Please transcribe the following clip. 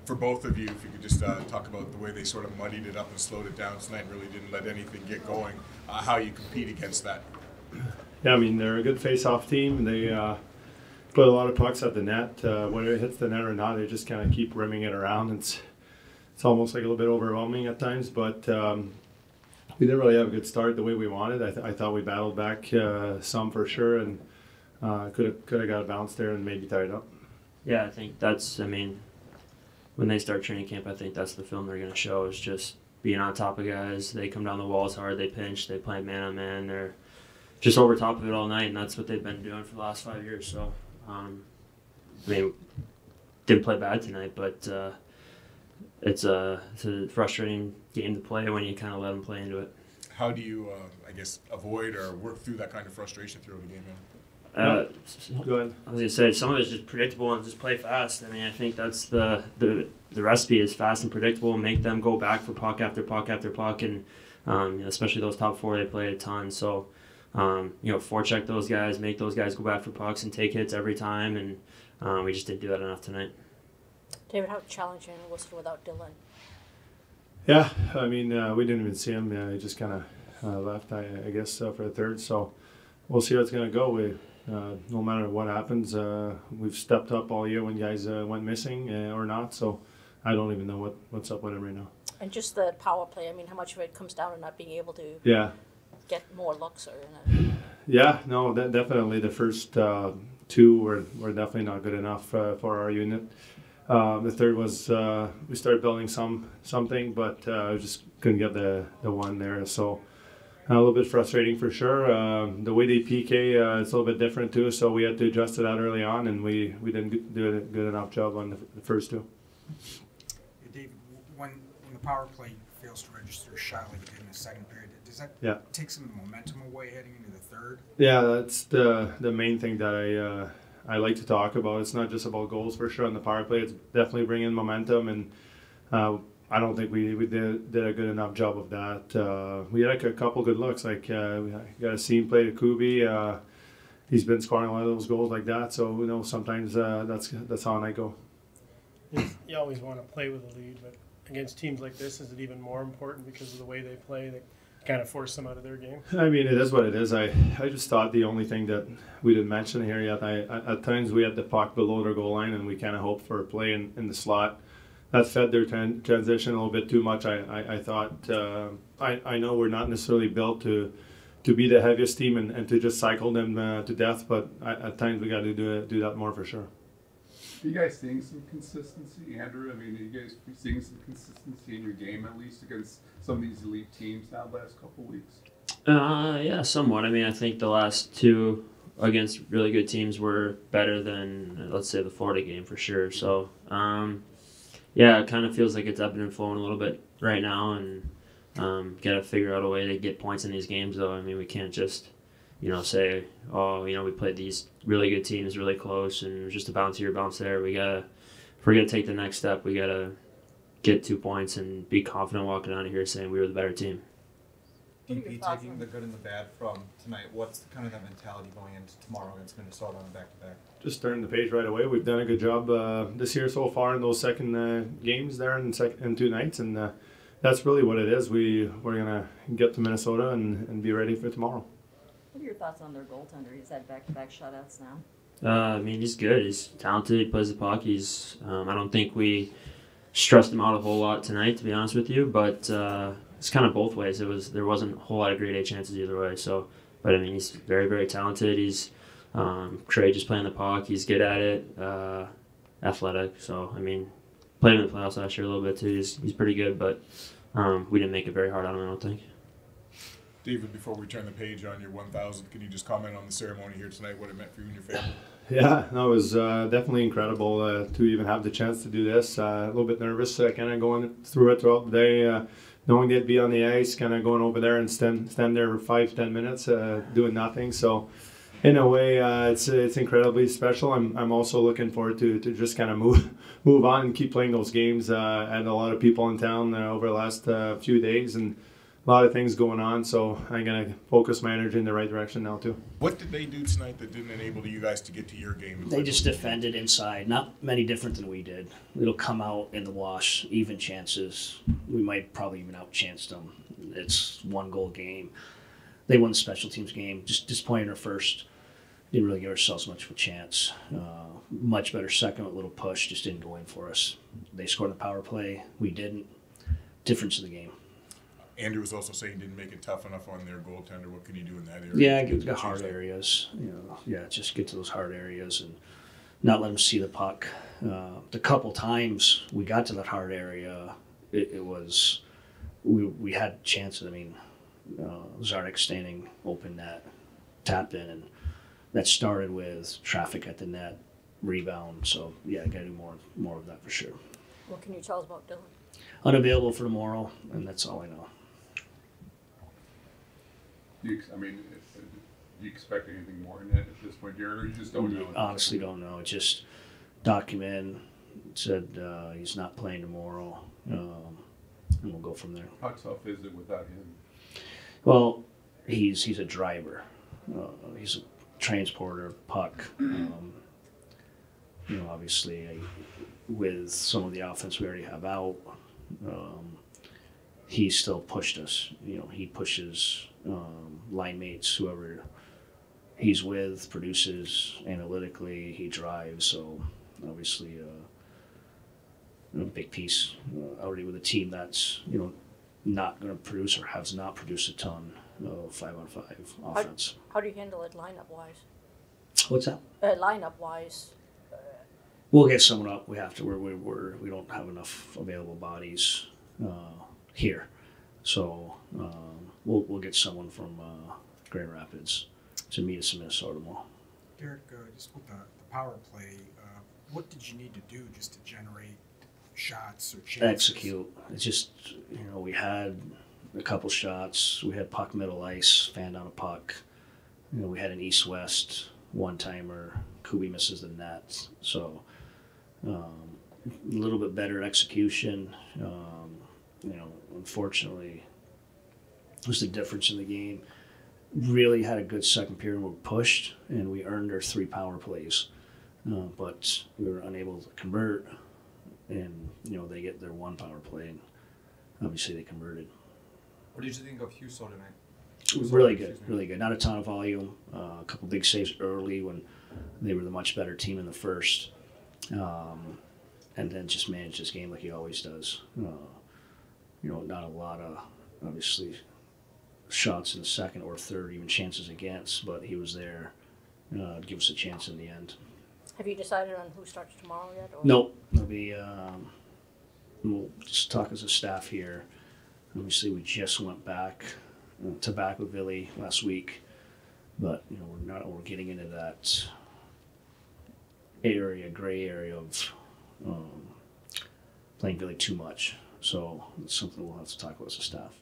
For both of you, if you could just talk about the way they sort of muddied it up and slowed it down tonight and really didn't let anything get going, how you compete against that. Yeah, I mean, they're a good face-off team. They put a lot of pucks at the net. Whether it hits the net or not, they just kind of keep rimming it around. It's almost like a little bit overwhelming at times, but we didn't really have a good start the way we wanted. I thought we battled back some for sure, and could have got a bounce there and maybe tied up. Yeah, I think that's, I mean, when they start training camp, I think that's the film they're going to show, is just being on top of guys. They come down the walls hard, they pinch, they play man-on-man. They're just over top of it all night, and that's what they've been doing for the last 5 years. So, I mean, didn't play bad tonight, but it's a frustrating game to play when you kind of let them play into it. How do you, I guess, avoid or work through that kind of frustration throughout the game? Go ahead. I was gonna say some of it's just predictable and just play fast. I mean, I think that's the recipe is fast and predictable, and make them go back for puck after puck after puck, and especially those top four, they play a ton. So forecheck those guys, make those guys go back for pucks and take hits every time, and we just didn't do that enough tonight. David, how challenging was it without Dylan? Yeah, I mean, we didn't even see him. He just kind of left, I guess, for the third. So we'll see how it's going to go. No matter what happens, we've stepped up all year when guys went missing or not. So I don't even know what's up with him right now. And just the power play, I mean, how much of it comes down to not being able to get more looks? Yeah, no, definitely. The first two were definitely not good enough for our unit. The third was we started building something, but we just couldn't get the one there. So a little bit frustrating for sure. The way they PK, it's a little bit different too, so we had to adjust to that early on, and we didn't do a good enough job on the first two. Hey, David, when the power play fails to register a shot like it did in the second period, does that take some momentum away heading into the third? Yeah, that's the main thing that I like to talk about. It's not just about goals for sure on the power play. It's definitely bringing momentum, and I don't think we did a good enough job of that. We had like a couple good looks. Like we got a scene play to Kubi. He's been scoring a lot of those goals like that. So sometimes that's how I go. You always want to play with the lead, but against teams like this, is it even more important because of the way they play? They kind of force them out of their game. I mean, it is what it is. I just thought the only thing that we didn't mention here yet, at times we had the puck below their goal line, and we kind of hoped for a play in the slot. That fed their transition a little bit too much. I thought, I know we're not necessarily built to be the heaviest team and to just cycle them to death, but at times we got to do that more for sure. Are you guys seeing some consistency, Andrew? I mean, are you guys seeing some consistency in your game, at least against some of these elite teams now the last couple of weeks? Yeah, somewhat. I mean, I think the last two against really good teams were better than, let's say, the Florida game for sure. So, yeah, it kind of feels like it's ebbing and flowing a little bit right now, and got to figure out a way to get points in these games, though. I mean, we can't just, say, we played these really good teams really close, and it was just a bounce here, bounce there. If we're going to take the next step, we got to get 2 points and be confident walking out of here saying we were the better team. DP taking the good and the bad from tonight, what's kind of that mentality going into tomorrow against Minnesota on back-to-back? Just turning the page right away. We've done a good job this year so far in those second games there in 2 nights, and that's really what it is. We're going to get to Minnesota and be ready for tomorrow. What are your thoughts on their goaltender? He's had back-to-back shutouts now. I mean, he's good. He's talented. He plays the puck. I don't think we stressed him out a whole lot tonight, to be honest with you, but it's kind of both ways. There wasn't a whole lot of grade A chances either way. So, but I mean, he's very, very talented. He's courageous playing the puck. He's good at it. Athletic. So I mean, played him in the playoffs last year a little bit too. He's pretty good, but we didn't make it very hard on him, I don't think. David, before we turn the page on your 1,000th, can you just comment on the ceremony here tonight, what it meant for you and your family? Yeah, no, it was definitely incredible to even have the chance to do this. A little bit nervous, kind of going through it throughout the day, knowing they'd be on the ice, kind of going over there and stand there for 5-10 minutes doing nothing. So in a way, it's incredibly special. I'm also looking forward to just kind of move on and keep playing those games. I had a lot of people in town over the last few days, and a lot of things going on, so I'm gonna focus my energy in the right direction now too. What did they do tonight that didn't enable you guys to get to your game? They just defended inside, not many different than we did. It'll come out in the wash, even chances. We might probably even outchanced them. It's 1-goal game. They won the special teams game. Just disappointed our first. Didn't really give ourselves much of a chance. Much better second with a little push, just didn't go in for us. They scored the power play. We didn't. Difference in the game. Andrew was also saying didn't make it tough enough on their goaltender. What can you do in that area? Yeah, get the hard areas. Just get to those hard areas and not let them see the puck. The couple times we got to that hard area, it was we had chances. I mean, Zarnik standing open net, tapped in, and that started with traffic at the net, rebound. So yeah, got to do more of that for sure. What can you tell us about Dylan? Unavailable for tomorrow, and that's all I know. Do you expect anything more in that at this point, Jared, or you just don't know? Honestly, don't know. Just Doc came in, said he's not playing tomorrow, and we'll go from there. How tough is it without him? Well, he's a driver. He's a transporter, puck. Obviously, with some of the offense we already have out, he still pushed us. He pushes line mates, whoever he's with, produces analytically. He drives, so obviously a big piece already with a team that's not going to produce or has not produced a ton of 5-on-5 offense. How do you handle it lineup wise? What's that? Lineup wise. We'll get someone up. We have to. We don't have enough available bodies here, so we'll get someone from Grand Rapids to meet us in Minnesota tomorrow. Derek, just with the power play, what did you need to do just to generate shots or chances? Execute. It's just we had a couple shots. We had puck middle ice, fanned on a puck. We had an east-west one-timer. Kubi misses the net, so a little bit better execution. Unfortunately, it was the difference in the game. Really had a good second period. We pushed and we earned our 3 power plays, but we were unable to convert. And they get their 1 power play, and obviously they converted. What did you think of Huso tonight? It was really good, really good. Not a ton of volume. A couple big saves early when they were the much better team in the first, and then just managed this game like he always does. Not a lot of obviously shots in the second or third, even chances against, but he was there to give us a chance in the end. Have you decided on who starts tomorrow yet? Or? Nope. It'll be. We'll just talk as a staff here. Obviously, we just went back to Valley last week, but we're getting into that gray area of playing Valley too much. So it's something we'll have to talk about as a staff.